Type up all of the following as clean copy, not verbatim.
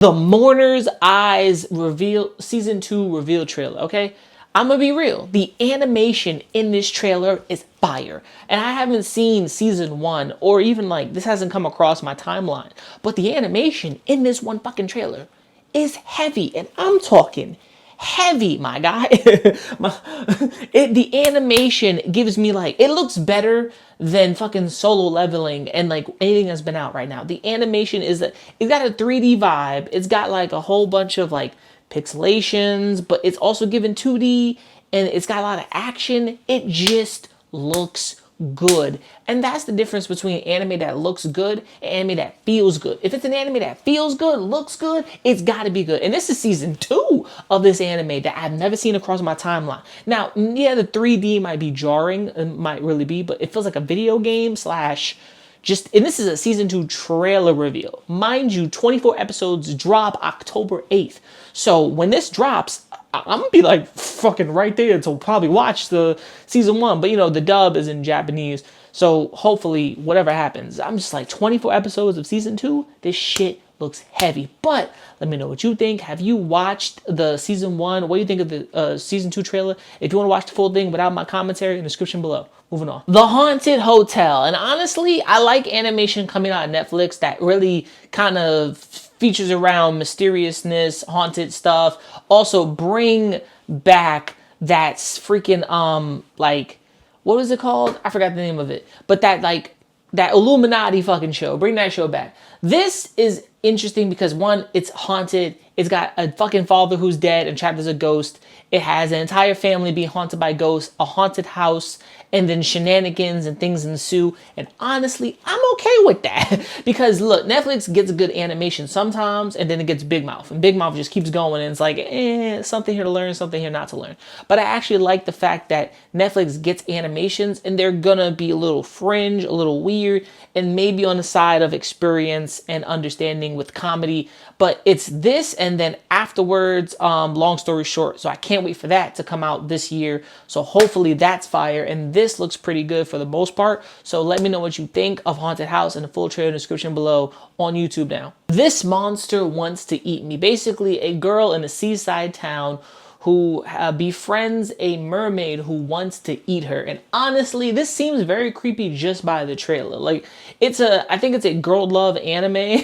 The Mourner's Eyes reveal season 2 reveal trailer, okay? I'm gonna be real. The animation in this trailer is fire. And I haven't seen season 1, or even like this hasn't come across my timeline. But the animation in this one fucking trailer is heavy. And I'm talking heavy, my guy. The animation gives me like, it looks better than fucking Solo Leveling and like anything that's been out right now. The animation is it's got a 3D vibe. It's got like a whole bunch of like pixelations, but it's also given 2D, and it's got a lot of action. It just looks good. And that's the difference between anime that looks good and anime that feels good. If it's an anime that feels good, looks good, it's got to be good. And this is season 2 of this anime that I've never seen across my timeline. Now, yeah, the 3D might be jarring, it might really be, but it feels like a video game slash just, and this is a season 2 trailer reveal. Mind you, 24 episodes drop October 8th. So when this drops, I'm gonna be like fucking right there to probably watch the season 1. But you know, the dub is in Japanese. So hopefully whatever happens, I'm just like 24 episodes of season 2. This shit looks heavy. But let me know what you think. Have you watched the season 1? What do you think of the season 2 trailer? If you want to watch the full thing without my commentary, in the description below. Moving on. The Haunted Hotel. And honestly, I like animation coming out of Netflix that really kind of features around mysteriousness, haunted stuff. Also bring back that freaking, like, what was it called? I forgot the name of it. But that, like, that Illuminati fucking show. Bring that show back. This is interesting because, one, it's haunted. It's got a fucking father who's dead and trapped as a ghost. It has an entire family being haunted by ghosts, a haunted house, and then shenanigans and things ensue. And honestly, I'm okay with that. Because look, Netflix gets a good animation sometimes, and then it gets Big Mouth. And Big Mouth just keeps going, and it's like, something here to learn, something here not to learn. But I actually like the fact that Netflix gets animations, and they're gonna be a little fringe, a little weird, and maybe on the side of experience and understanding with comedy. But it's this, and then afterwards, long story short. So I can't wait for that to come out this year. So hopefully that's fire. And this looks pretty good for the most part. So let me know what you think of Haunted House in the full trailer description below on YouTube now. This monster wants to eat me. Basically, a girl in a seaside town who befriends a mermaid who wants to eat her. And honestly, this seems very creepy just by the trailer. Like, I think it's a girl love anime,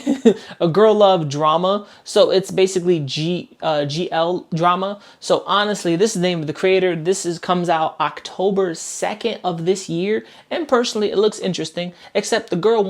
a girl love drama. So it's basically GL drama. So honestly, this is the name of the creator. This comes out October 2nd of this year. And personally, it looks interesting, except the girl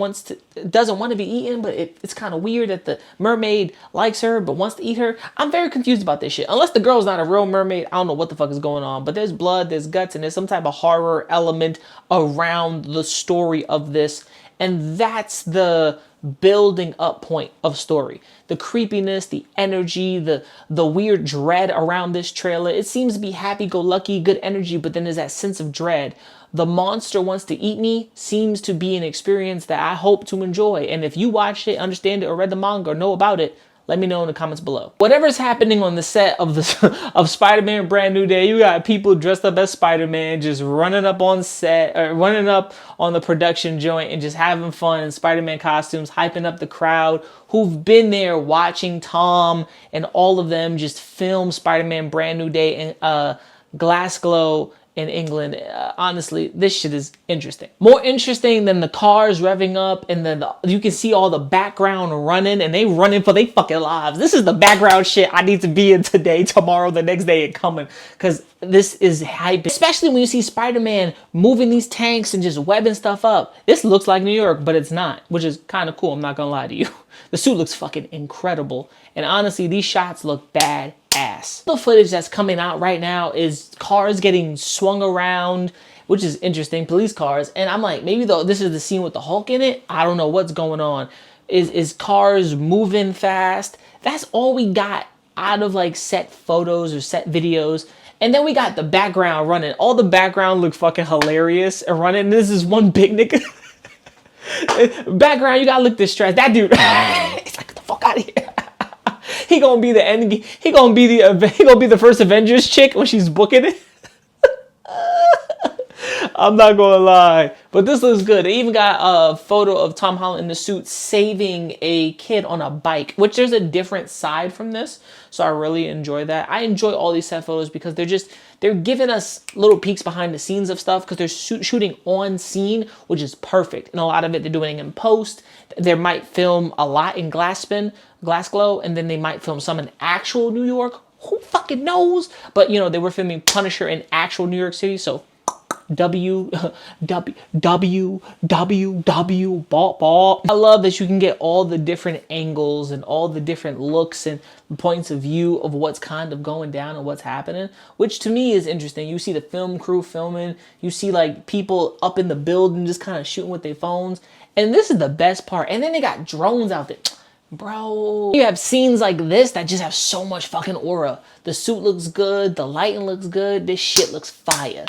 doesn't want to be eaten, but it's kind of weird that the mermaid likes her, but wants to eat her. I'm very confused about this shit. Unless the girl's not a real mermaid, I don't know what the fuck is going on. But there's blood, there's guts, and there's some type of horror element around the story of this. And that's the building up point of story. The creepiness, the energy, the weird dread around this trailer. It seems to be happy-go-lucky, good energy, but then there's that sense of dread. The monster wants to eat me seems to be an experience that I hope to enjoy. And if you watched it, understand it, or read the manga, or know about it, let me know in the comments below. Whatever's happening on the set of Spider-Man Brand New Day, you got people dressed up as Spider-Man just running up on set, or running up on the production joint and just having fun in Spider-Man costumes, hyping up the crowd who've been there watching Tom and all of them just film Spider-Man Brand New Day in Glasgow in England. Honestly, this shit is interesting. More interesting than the cars revving up, and then you can see all the background running, and they running for their fucking lives. This is the background shit I need to be in today, tomorrow, the next day, and coming, because this is hype. Especially when you see Spider-Man moving these tanks and just webbing stuff up. This looks like New York, but it's not, which is kind of cool. I'm not gonna lie to you. The suit looks fucking incredible, and honestly, these shots look bad ass. The footage that's coming out right now is cars getting swung around, which is interesting, police cars. And I'm like, maybe this is the scene with the Hulk in it. I don't know what's going on. Is cars moving fast? That's all we got out of like set photos or set videos. And then we got the background running. All the background look fucking hilarious and running. This is one big nigga. Background, you gotta look distressed. That dude, he's like, get the fuck out of here. He gonna be the end. He gonna be the first Avengers chick when she's booking it. I'm not gonna lie, but this looks good. They even got a photo of Tom Holland in the suit saving a kid on a bike, which there's a different side from this. So I really enjoy that. I enjoy all these set photos because they're giving us little peeks behind the scenes of stuff because they're shooting on scene, which is perfect. And a lot of it they're doing in post. They might film a lot in glass glow, and then they might film some in actual New York. Who fucking knows? But you know, they were filming Punisher in actual New York City, so W ball. I love that you can get all the different angles and all the different looks and points of view of what's kind of going down and what's happening, which to me is interesting. You see the film crew filming, you see like people up in the building just kind of shooting with their phones, and this is the best part. And then they got drones out there. Bro, you have scenes like this that just have so much fucking aura. The suit looks good, the lighting looks good, this shit looks fire.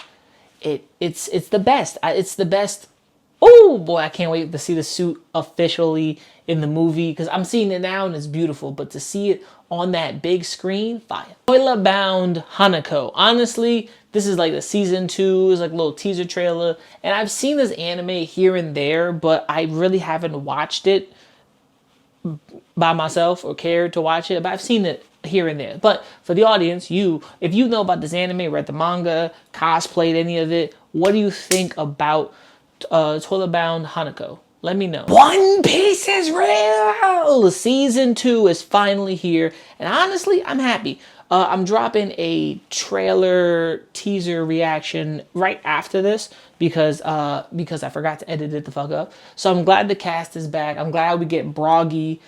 It's the best. It's the best. Oh boy, I can't wait to see the suit officially in the movie because I'm seeing it now and it's beautiful. But to see it on that big screen, fire. Spoiler bound Hanako. Honestly, this is like the season 2. It's like a little teaser trailer, and I've seen this anime here and there, but I really haven't watched it by myself or cared to watch it. But I've seen it here and there. But for the audience, if you know about this anime, read the manga, cosplayed any of it, what do you think about Toilet Bound Hanako? Let me know. One Piece is real! Season 2 is finally here, and honestly, I'm happy. I'm dropping a trailer teaser reaction right after this because I forgot to edit it the fuck up. So I'm glad the cast is back. I'm glad we get Broggy.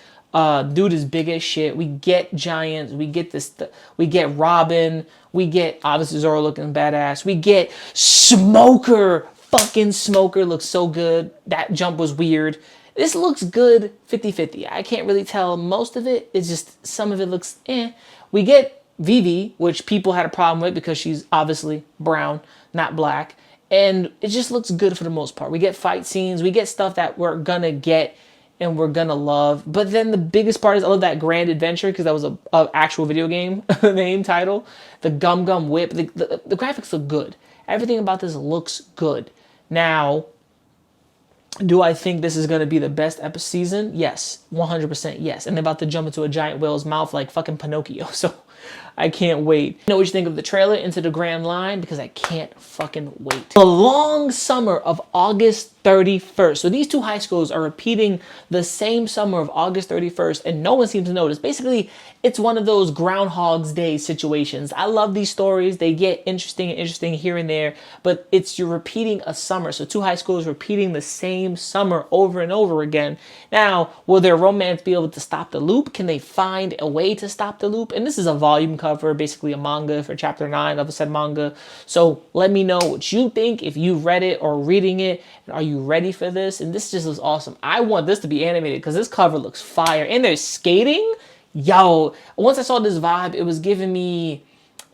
Dude is big as shit. We get Giants. We get this. We get Robin. We get obviously Zoro looking badass. We get Smoker. Fucking Smoker looks so good. That jump was weird. This looks good 50-50. I can't really tell. Most of it is just, some of it looks eh. We get Vivi, which people had a problem with because she's obviously brown, not black. And it just looks good for the most part. We get fight scenes. We get stuff that we're gonna get and we're gonna love. But then the biggest part is I love that Grand Adventure because that was a actual video game name title. The Gum Gum Whip. The graphics look good. Everything about this looks good. Now, do I think this is going to be the best season? Yes. 100% yes. And they're about to jump into a giant whale's mouth like fucking Pinocchio. So I can't wait. You know what you think of the trailer, Into the Grand Line? Because I can't fucking wait. The long summer of August 31st. So these two high schools are repeating the same summer of August 31st, and no one seems to notice. Basically, it's one of those Groundhog's Day situations. I love these stories. They get interesting here and there, but you're repeating a summer. So two high schools repeating the same summer over and over again. Now, will their romance be able to stop the loop? Can they find a way to stop the loop? And this is a volume cover, basically a manga for chapter 9 of a said manga. So let me know what you think, if you read it or reading it, and are you ready for this? And this just looks awesome. I want this to be animated because this cover looks fire. And there's skating. Yo, once I saw this vibe, it was giving me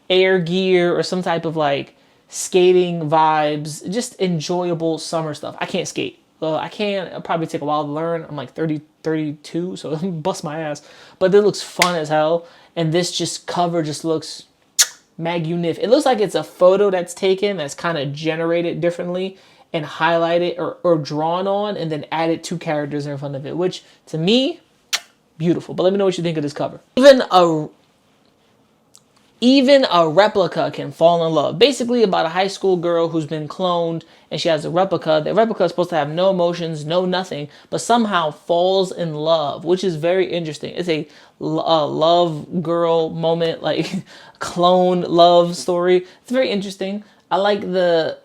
Air Gear or some type of like skating vibes, just enjoyable summer stuff. I can't skate. It'll probably take a while to learn. I'm like 32, so bust my ass. But it looks fun as hell. And this cover just looks magnificent. It looks like it's a photo that's taken, that's kind of generated differently and highlighted or drawn on, and then added 2 characters in front of it, which to me, beautiful. But let me know what you think of this cover. Even a replica can fall in love. Basically about a high school girl who's been cloned and she has a replica. The replica is supposed to have no emotions, no nothing, but somehow falls in love, which is very interesting. It's a love girl moment, like clone love story. It's very interesting. I like the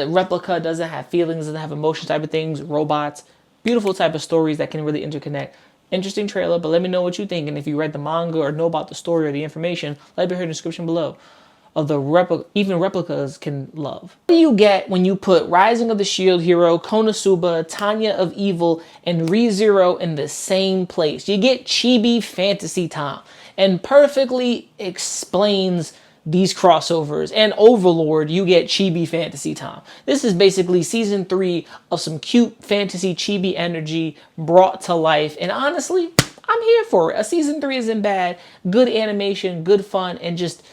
replica doesn't have feelings, doesn't have emotion type of things, robots. Beautiful type of stories that can really interconnect. Interesting trailer, but let me know what you think. And if you read the manga or know about the story or the information, let me hear in the description below of the even replicas can love. What do you get when you put Rising of the Shield hero, Konosuba, Tanya of Evil, and ReZero in the same place? You get chibi fantasy time, and perfectly explains these crossovers. And Overlord, you get chibi fantasy time. This is basically season 3 of some cute fantasy chibi energy brought to life. And honestly, I'm here for it. A season 3 isn't bad. Good animation, good fun, and just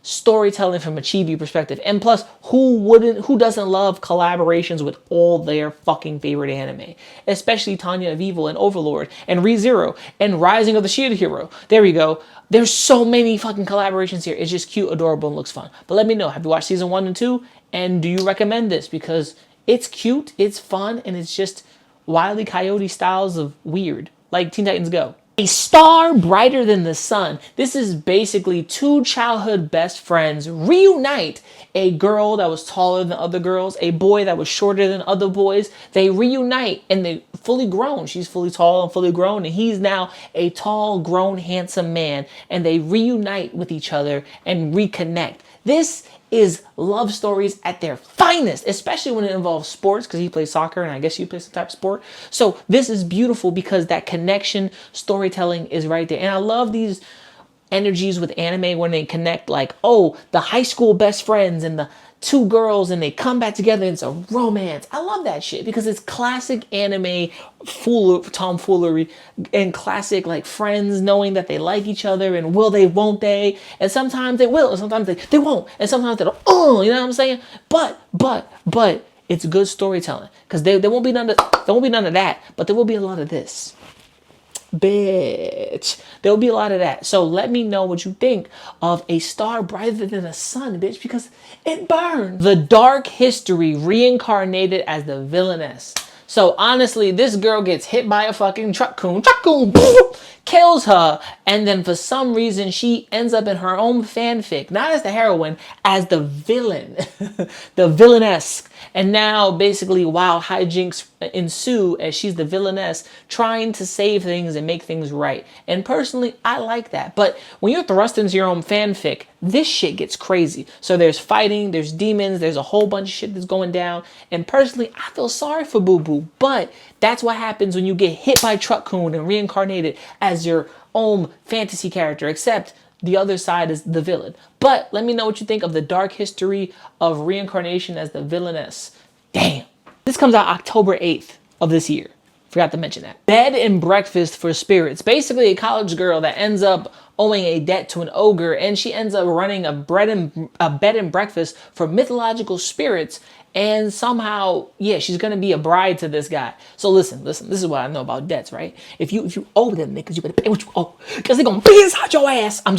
storytelling from a chibi perspective. And plus, who doesn't love collaborations with all their fucking favorite anime? Especially Tanya of Evil and Overlord and ReZero and Rising of the Shield Hero. There we go. There's so many fucking collaborations here. It's just cute, adorable, and looks fun. But let me know, have you watched season 1 and 2? And do you recommend this? Because it's cute, it's fun, and it's just Wile E. Coyote styles of weird. Like Teen Titans Go. A star brighter than the sun. This is basically two childhood best friends reunite. A girl that was taller than other girls, a boy that was shorter than other boys. They reunite and they fully grown. She's fully tall and fully grown, and he's now a tall, grown, handsome man. And they reunite with each other and reconnect. This is love stories at their finest, especially when it involves sports, because he plays soccer and I guess you play some type of sport. So this is beautiful because that connection storytelling is right there. And I love these energies with anime when they connect, like, oh, the high school best friends and the two girls and they come back together and it's a romance. I love that shit because it's classic anime tomfoolery and classic like friends knowing that they like each other and will they, won't they? And sometimes they will and sometimes they won't. And sometimes they don't, you know what I'm saying? But it's good storytelling because there won't be none of that, but there will be a lot of this. Bitch, there'll be a lot of that. So let me know what you think of A Star Brighter Than the Sun, bitch, because it burns. The Dark History reincarnated as the Villainess. So honestly, this girl gets hit by a fucking truck-kun, kills her, and then for some reason she ends up in her own fanfic, not as the heroine, as the villain, the villainess. And now basically wild hijinks ensue as she's the villainess trying to save things and make things right. And personally, I like that. But when you're thrust into your own fanfic, this shit gets crazy. So there's fighting, there's demons, there's a whole bunch of shit that's going down. And personally, I feel sorry for Boo Boo. But that's what happens when you get hit by truck-kun and reincarnated as your own fantasy character, except the other side is the villain. But let me know what you think of the dark history of reincarnation as the villainess. Damn. This comes out October 8th of this year. Forgot to mention that. Bed and Breakfast for Spirits. Basically a college girl that ends up owing a debt to an ogre, and she ends up running a bed and breakfast for mythological spirits. And somehow, yeah, she's gonna be a bride to this guy. So listen, this is what I know about debts, right? If you owe them niggas, you better pay what you owe, because they're gonna be inside your ass. I'm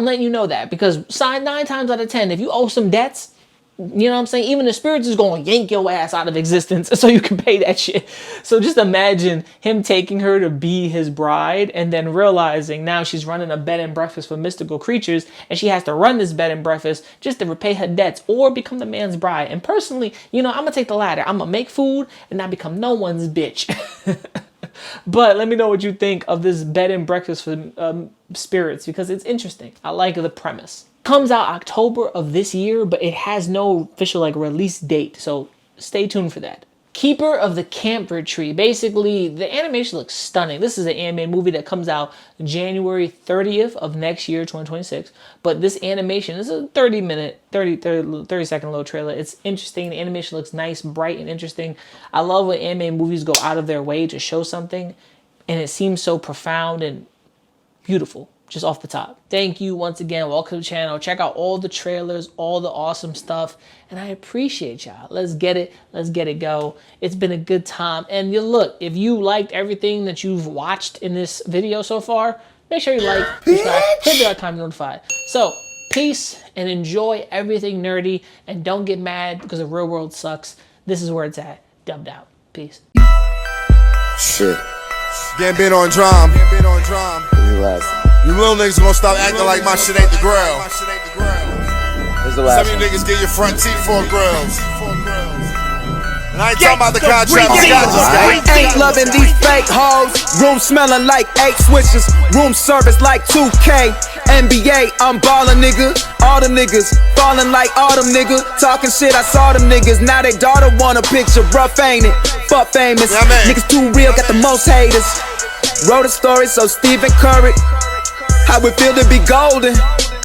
letting you know that, because 9 times out of 10, if you owe some debts, you know what I'm saying? Even the spirits is going to yank your ass out of existence so you can pay that shit. So just imagine him taking her to be his bride and then realizing now she's running a bed and breakfast for mystical creatures and she has to run this bed and breakfast just to repay her debts or become the man's bride. And personally, you know, I'm going to take the latter. I'm going to make food and not become no one's bitch. But let me know what you think of this bed and breakfast for spirits, because it's interesting. I like the premise. Comes out October of this year, but it has no official like release date, so stay tuned for that. Keeper of the Camphor Tree. Basically, the animation looks stunning. This is an anime movie that comes out January 30th of next year, 2026. But this animation is a 30 second little trailer. It's interesting. The animation looks nice, bright, and interesting. I love when anime movies go out of their way to show something, and it seems so profound and beautiful. Just off the top. Thank you once again. Welcome to the channel. Check out all the trailers, all the awesome stuff. And I appreciate y'all. Let's get it. Let's get it go. It's been a good time. And you look, if you liked everything that you've watched in this video so far, make sure you like, subscribe, hit the bell, comment, notify. So peace and enjoy everything nerdy. And don't get mad because the real world sucks. This is where it's at. Dubbed out. Peace. Shit. Getting on drum. You little niggas gonna stop acting like my shit ain't the grill. Some of you niggas get your front teeth for grills. And I ain't talking about the contract. I ain't loving these fake hoes. Room smelling like 8 switches. Room service like 2K. NBA, I'm ballin', nigga. All the niggas falling like autumn, nigga. Talking shit, I saw them niggas. Now they daughter want a picture. Rough, ain't it? Fuck famous. Niggas too real, got the most haters. Wrote a story so Stephen Curry. How it feel to be golden?